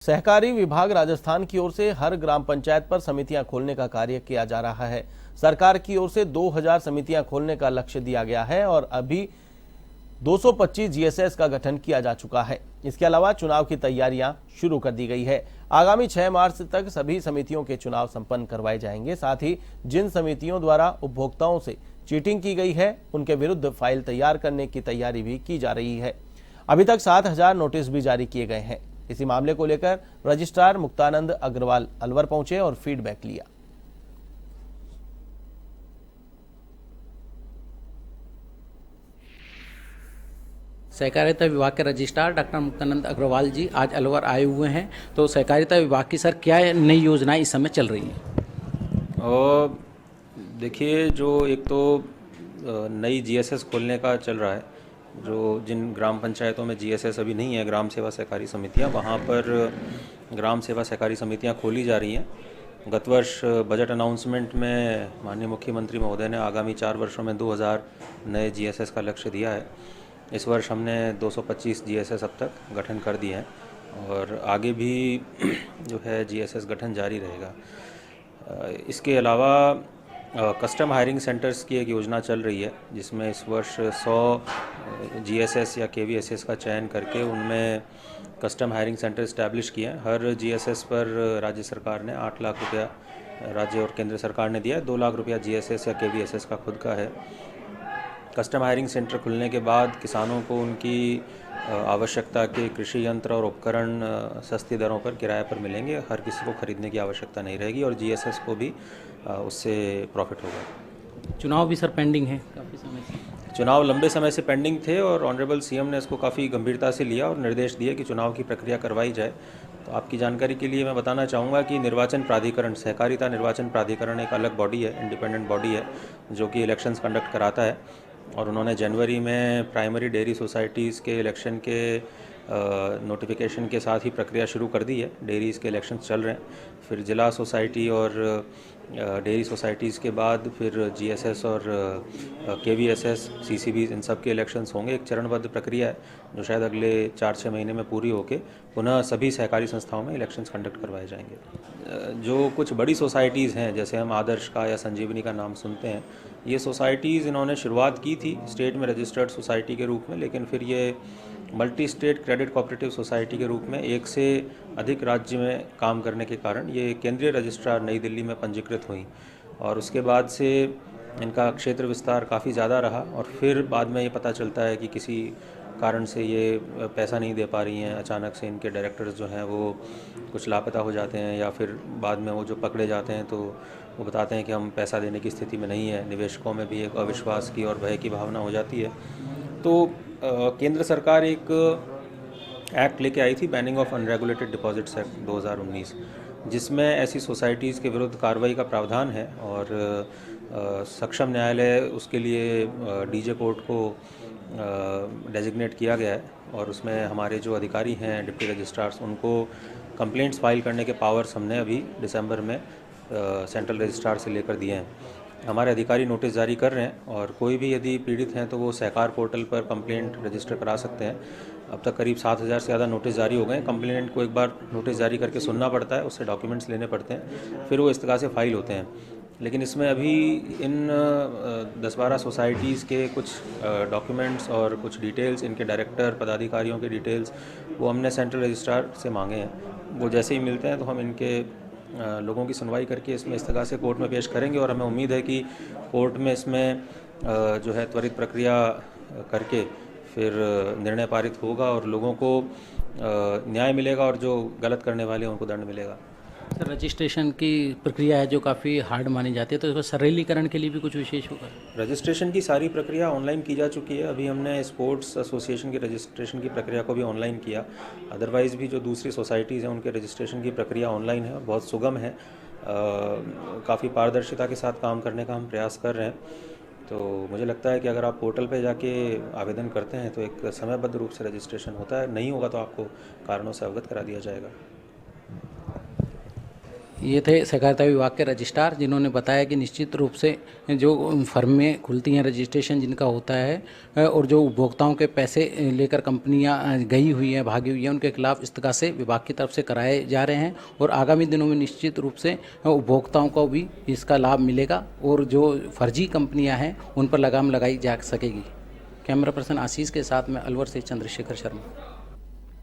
सहकारी विभाग राजस्थान की ओर से हर ग्राम पंचायत पर समितियां खोलने का कार्य किया जा रहा है। सरकार की ओर से 2000 समितियां खोलने का लक्ष्य दिया गया है और अभी 225 जीएसएस का गठन किया जा चुका है। इसके अलावा चुनाव की तैयारियां शुरू कर दी गई है। आगामी 6 मार्च तक सभी समितियों के चुनाव संपन्न करवाए जाएंगे। साथ ही जिन समितियों द्वारा उपभोक्ताओं से चीटिंग की गई है उनके विरुद्ध फाइल तैयार करने की तैयारी भी की जा रही है। अभी तक 7000 नोटिस भी जारी किए गए हैं। इसी मामले को लेकर रजिस्ट्रार मुक्तानंद अग्रवाल अलवर पहुंचे और फीडबैक लिया। सहकारिता विभाग के रजिस्ट्रार डॉक्टर मुक्तानंद अग्रवाल जी आज अलवर आए हुए हैं। तो सहकारिता विभाग की सर क्या नई योजनाएं इस समय चल रही हैं? और देखिए, जो एक तो नई जीएसएस खोलने का चल रहा है, जो जिन ग्राम पंचायतों में जीएसएस अभी नहीं है, ग्राम सेवा सहकारी समितियां, वहां पर ग्राम सेवा सहकारी समितियां खोली जा रही हैं। गत वर्ष बजट अनाउंसमेंट में माननीय मुख्यमंत्री महोदय ने आगामी 4 वर्षों में 2000 नए जीएसएस का लक्ष्य दिया है। इस वर्ष हमने 225 जीएसएस अब तक गठन कर दिए हैं और आगे भी जो है जीएसएस गठन जारी रहेगा। इसके अलावा कस्टम हायरिंग सेंटर्स की एक योजना चल रही है, जिसमें इस वर्ष 100 जीएसएस या केवीएसएस का चयन करके उनमें कस्टम हायरिंग सेंटर इस्टेब्लिश किए हैं। हर जीएसएस पर राज्य सरकार ने 8 लाख रुपया, राज्य और केंद्र सरकार ने दिया है। 2 लाख रुपया जीएसएस या केवीएसएस का खुद का है। कस्टम हायरिंग सेंटर खुलने के बाद किसानों को उनकी आवश्यकता के कृषि यंत्र और उपकरण सस्ती दरों पर किराए पर मिलेंगे। हर किसी को खरीदने की आवश्यकता नहीं रहेगी और जीएसएस को भी उससे प्रॉफिट होगा। चुनाव भी सर पेंडिंग है काफ़ी समय से। चुनाव लंबे समय से पेंडिंग थे और ऑनरेबल सीएम ने इसको काफ़ी गंभीरता से लिया और निर्देश दिए कि चुनाव की प्रक्रिया करवाई जाए। तो आपकी जानकारी के लिए मैं बताना चाहूँगा कि निर्वाचन प्राधिकरण, सहकारिता निर्वाचन प्राधिकरण एक अलग बॉडी है, इंडिपेंडेंट बॉडी है, जो कि इलेक्शंस कंडक्ट कराता है। और उन्होंने जनवरी में प्राइमरी डेयरी सोसाइटीज़ के इलेक्शन के नोटिफिकेशन के साथ ही प्रक्रिया शुरू कर दी है। डेयरीज़ के इलेक्शंस चल रहे हैं, फिर जिला सोसाइटी और डेयरी सोसाइटीज़ के बाद फिर जीएसएस और केवीएसएस, सीसीबीज, इन सब के इलेक्शंस होंगे। एक चरणबद्ध प्रक्रिया है जो शायद अगले 4-6 महीने में पूरी होके पुनः सभी सहकारी संस्थाओं में इलेक्शंस कंडक्ट करवाए जाएंगे। जो कुछ बड़ी सोसाइटीज़ हैं, जैसे हम आदर्श का या संजीवनी का नाम सुनते हैं, ये सोसाइटीज़ इन्होंने शुरुआत की थी स्टेट में रजिस्टर्ड सोसाइटी के रूप में, लेकिन फिर ये multi state credit cooperative society के रूप में एक से अधिक राज्य में काम करने के कारण ये केंद्रीय रजिस्ट्रार नई दिल्ली में पंजीकृत हुई और उसके बाद से इनका क्षेत्र विस्तार काफ़ी ज़्यादा रहा। और फिर बाद में ये पता चलता है कि किसी कारण से ये पैसा नहीं दे पा रही हैं, अचानक से इनके डायरेक्टर्स जो हैं वो कुछ लापता हो जाते हैं, या फिर बाद में वो जो पकड़े जाते हैं तो वो बताते हैं कि हम पैसा देने की स्थिति में नहीं है। निवेशकों में भी एक अविश्वास की और भय की भावना हो जाती है। तो केंद्र सरकार एक एक्ट लेके आई थी, banning of unregulated deposits act 2019, जिसमें ऐसी सोसाइटीज़ के विरुद्ध कार्रवाई का प्रावधान है और सक्षम न्यायालय उसके लिए डीजे कोर्ट को डेजिग्नेट किया गया है और उसमें हमारे जो अधिकारी हैं डिप्टी रजिस्ट्रार्स, उनको कंप्लेंट्स फाइल करने के पावर्स हमने अभी दिसंबर में सेंट्रल रजिस्ट्रार से लेकर दिए हैं। हमारे अधिकारी नोटिस जारी कर रहे हैं और कोई भी यदि पीड़ित हैं तो वो सहकार पोर्टल पर कंप्लेंट रजिस्टर करा सकते हैं। अब तक करीब 7000 से ज़्यादा नोटिस जारी हो गए हैं। कंप्लेंट को एक बार नोटिस जारी करके सुनना पड़ता है, उससे डॉक्यूमेंट्स लेने पड़ते हैं, फिर वो इस तरह से फाइल होते हैं। लेकिन इसमें अभी इन 10-12 सोसाइटीज़ के कुछ डॉक्यूमेंट्स और कुछ डिटेल्स, इनके डायरेक्टर पदाधिकारियों के डिटेल्स, वो हमने सेंट्रल रजिस्ट्रार से मांगे हैं। वो जैसे ही मिलते हैं तो हम इनके लोगों की सुनवाई करके इसमें इस तरह से कोर्ट में पेश करेंगे और हमें उम्मीद है कि कोर्ट में इसमें जो है त्वरित प्रक्रिया करके फिर निर्णय पारित होगा और लोगों को न्याय मिलेगा और जो गलत करने वाले हैं उनको दंड मिलेगा। सर, रजिस्ट्रेशन की प्रक्रिया है जो काफ़ी हार्ड मानी जाती है, तो इसको सरलीकरण के लिए भी कुछ विशेष होगा? रजिस्ट्रेशन की सारी प्रक्रिया ऑनलाइन की जा चुकी है। अभी हमने स्पोर्ट्स एसोसिएशन की रजिस्ट्रेशन की प्रक्रिया को भी ऑनलाइन किया। अदरवाइज़ भी जो दूसरी सोसाइटीज़ हैं उनके रजिस्ट्रेशन की प्रक्रिया ऑनलाइन है और बहुत सुगम है। काफ़ी पारदर्शिता के साथ काम करने का हम प्रयास कर रहे हैं। तो मुझे लगता है कि अगर आप पोर्टल पे जाके आवेदन करते हैं तो एक समयबद्ध रूप से रजिस्ट्रेशन होता है। नहीं होगा तो आपको कारणों से अवगत करा दिया जाएगा। ये थे सहकारिता विभाग के रजिस्ट्रार, जिन्होंने बताया कि निश्चित रूप से जो फर्में खुलती हैं, रजिस्ट्रेशन जिनका होता है और जो उपभोक्ताओं के पैसे लेकर कंपनियां गई हुई हैं, भागी हुई हैं, उनके खिलाफ इस्तगासे विभाग की तरफ से कराए जा रहे हैं और आगामी दिनों में निश्चित रूप से उपभोक्ताओं को भी इसका लाभ मिलेगा और जो फर्जी कंपनियाँ हैं उन पर लगाम लगाई जा सकेगी। कैमरा पर्सन आशीष के साथ में अलवर से चंद्रशेखर शर्मा।